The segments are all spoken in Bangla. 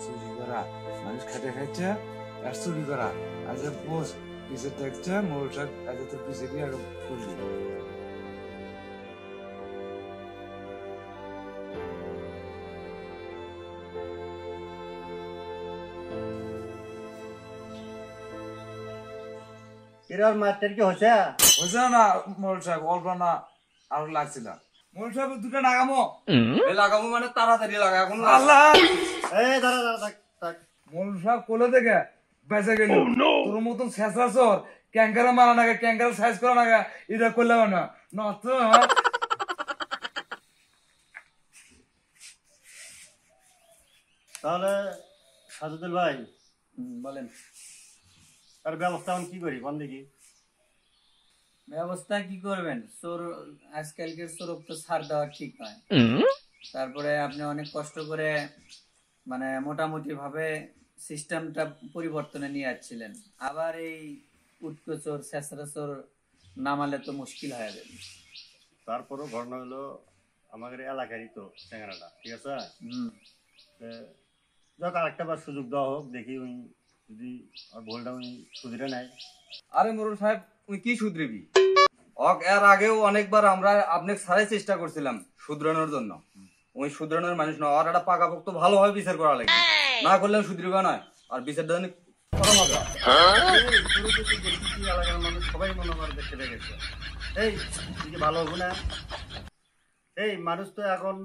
চুরি করা মানুষ খেটে খাচ্ছে আর চুরি করা আজ বোস পিছের দেখছে মোড়ল সাহেব আজ তো পিছে দিয়ে আগে করলি এর মারটার কি হচ্ছে বুঝছে না মোড়ল সাহেব অল্প না আর লাগছে না মোড়ল সাহেব দুটো লাগামো লাগাবো মানে তাড়াতাড়ি লাগা এখন আল্লাহ এই দাঁড়া দাঁড়া থাক থাক মোড়ল সাহেব কোলে থেকে বেঁচে গেল তোর মতন শেষরা চোর ক্যাঙ্কারা মারা নাগে ক্যাঙ্কারা সাইজ করা নাগে এটা করলাম না নষ্ট তাহলে সাজুদুল ভাই বলেন তার ব্যবস্থা আমি কি করি বল দেখি ব্যবস্থা কি করবেন চোর আজকালকের চোরক তো ছাড় দেওয়া ঠিক নয় তারপরে আপনি অনেক কষ্ট করে মানে মোটামুটি ভাবে সিস্টেমটা পরিবর্তনে নিয়ে আসছিলেন আবার এই উটকো চোর শেষরা চোর নামালে তো মুশকিল হয়ে যাবে তারপরও ঘটনা হলো আমাদের এলাকারই তো চ্যাংরাটা ঠিক আছে যাক আরেকটা বার সুযোগ দেওয়া হোক দেখি উনি যদি আর ভুলটা উনি সুধরে নেয় আরে মোরল সাহেব তুই কি শুধরিবি এর আগেও অনেকবার আমরা আপনাকে সারাই চেষ্টা করছিলাম শুধরানোর জন্য ওই শুধরানোর মানুষ না আর একটা পাকাপোক্ত ভালোভাবে বিচার করা লাগবে না করলে শুধরিবা নয় আর বিচারটা জানি করা হবে এলাকার মানুষ সবাই মনে করে দেখতে গেছে এই তুই কি ভালো হবো না এই মানুষ তো এখন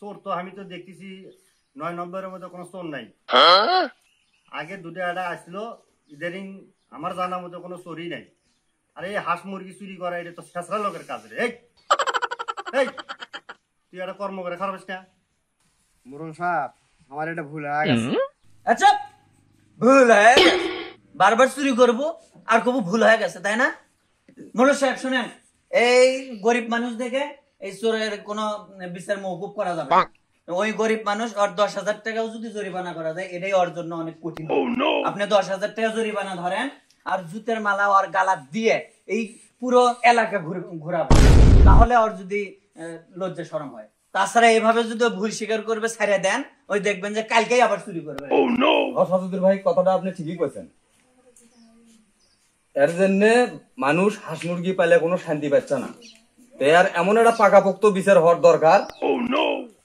চোর তো আমি তো দেখতেছি 9 নম্বরের মধ্যে কোনো চোর নাই আগে দুটো একটা আসলো ইদারিং আমার জানা মতো কোনো চোরই নাই আর এই হাঁস মুরগি চুরি করা এটা তো শেষরা লোকের কাজ রে এই এই তুই একটা কর্ম করে খারাপ না মুরল সাহেব আমার এটা ভুল হয়ে গেছে আচ্ছা ভুল হয়ে গেছে বারবার চুরি করব আর কবু ভুল হয়ে গেছে তাই না মোরল সাহেব শুনেন এই গরিব মানুষ দেখে এই চোরের কোনো বিচার মওকুফ করা যাবে না ওই গরিব মানুষ আর 10,000 টাকাও যদি জরিমানা করা যায় এটাই ওর জন্য অনেক কঠিন আপনি 10,000 টাকা জরিমানা ধরেন আর জুতের মালা আর গালা দিয়ে এই পুরো এলাকা ঘোরাবো তাহলে ওর যদি লজ্জা শরম হয় তাছাড়া এইভাবে যদি ভুল স্বীকার করবে ছেড়ে দেন ওই দেখবেন যে কালকেই আবার চুরি করবে সাজুদুল ভাই কথাটা আপনি ঠিকই কইছেন এর জন্য মানুষ হাঁস মুরগি পাইলে কোনো শান্তি পাচ্ছে না এর এমন একটা পাকাপোক্ত বিচার হওয়ার দরকার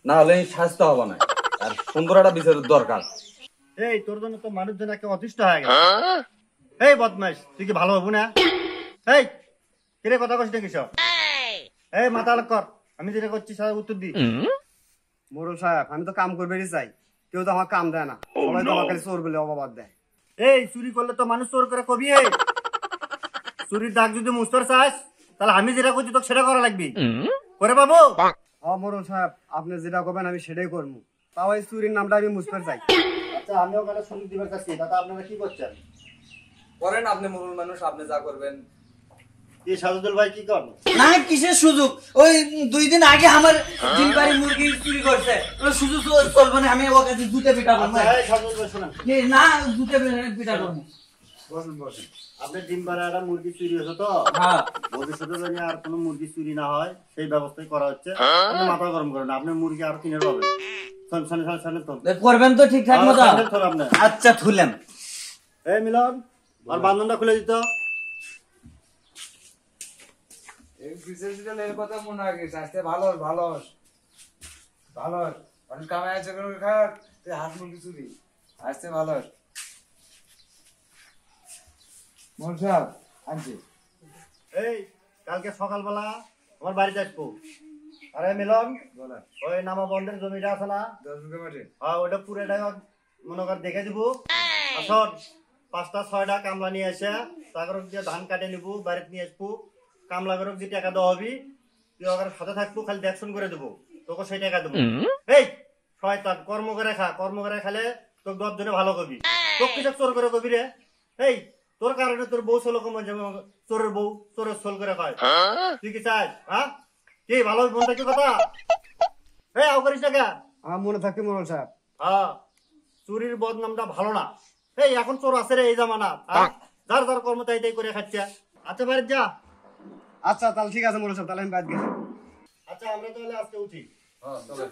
না হলে শাস্তি হবে না আর সুন্দর একটা বিচারের দরকার এই তোর জন্য তো মানুষজন একটা অতিষ্ঠ হয়ে গেছে এই বদমাইশ তুই কি ভালো হবো না এই কিরে কথা কইছিস নাকি সব এই মাথা আলাপ কর আমি যেটা করছি সারা উত্তর দি মুরল সাহেব আমি তো কাম করবেই চাই কেউ তো আমার কাম দেয় না সবাই তো আমার খালি চোর বলে অবাবাদ দেয় এই চুরি করলে তো মানুষ চোর করে কবি চুরির দাগ যদি মুস্তর চাস তাহলে আমি যেটা করছি তোকে সেটা করা লাগবে করে বাবু মুরল সাহেব আপনি যেটা করবেন আমি সেটাই করবো তাও এই চুরির নামটা আমি মুছতে চাই আচ্ছা আমিও ওখানে সুযোগ দিবার চাচ্ছি দাদা আপনারা কি করছেন করেন আপনি মুরুল মানুষ আপনি যা করবেন কি সাজুদুল ভাই কি করেন না কিসের সুযোগ ওই 2 দিন আগে আমার ডিমবাড়ি মুরগি চুরি করছে ওই সুযোগ চলবে না আমি ওর কাছে জুতে পিটা করব এই সাজুদুল ভাই শুনেন না জুতে পিটা করব বসেন বসেন আপনার ডিম পাড়াটা মুরগি চুরি হয়েছে তো হ্যাঁ ভবিষ্যতে জানি আর কোনো মুরগি চুরি না হয় সেই ব্যবস্থাই করা হচ্ছে আপনি মাথা গরম করেন আপনার মুরগি আর কিনে পাবেন করবেন তো ঠিকঠাক মতো আপনার আচ্ছা থুলেন এই মিলন আর বান্ধনটা খুলে দিত এই বিশেষ কথা মনে হয় গেছে আজকে ভালো ভালো ভালো অনেক কামাই আছে কোনো খারাপ হাঁস মুরগি চুরি আসতে ভালো মোল সাহেব আনছি এই কালকে সকালবেলা আমার বাড়িতে আসবো আরে মিলন বলেন ওই নামা বন্ধের জমিটা আছে না 10 বিঘা মাটি হ্যাঁ ওটা পুরোটা মনে কর দেখে দিব আসর 5টা 6টা কামলা নিয়ে এসে তারপর দিয়ে ধান কাটে নিবো বাড়িতে নিয়ে আসবো কামলা করে যে টাকা দেওয়া হবি তুই ওখানে সাথে থাকবো খালি দেখশন করে দেবো তোকে সেই টাকা দেবো এই শয়তান কর্ম করে খালে তোকে 10 জনে ভালো করবি তোকে কিছু চোর করে কবি রে এই তোর কারণে তোর বউ ষোলো কমে যাবে চোরের বউ চোরের সোল করে খায় তুই কি চাই হ্যাঁ কি ভালো মন থাকি কথা এই আও করিস না আমার মনে থাকে মুরল সাহেব হ্যাঁ চুরির বদনামটা ভালো না এই এখন চোর আছে রে এই জামানা যার যার কর্ম তাই করে খাচ্ছে আচ্ছা বাড়ি যা আচ্ছা তাহলে ঠিক আছে মুরল সাহেব তাহলে আমি বাদ গেছি আচ্ছা আমরা তাহলে আজকে উঠি হ্যাঁ চলেন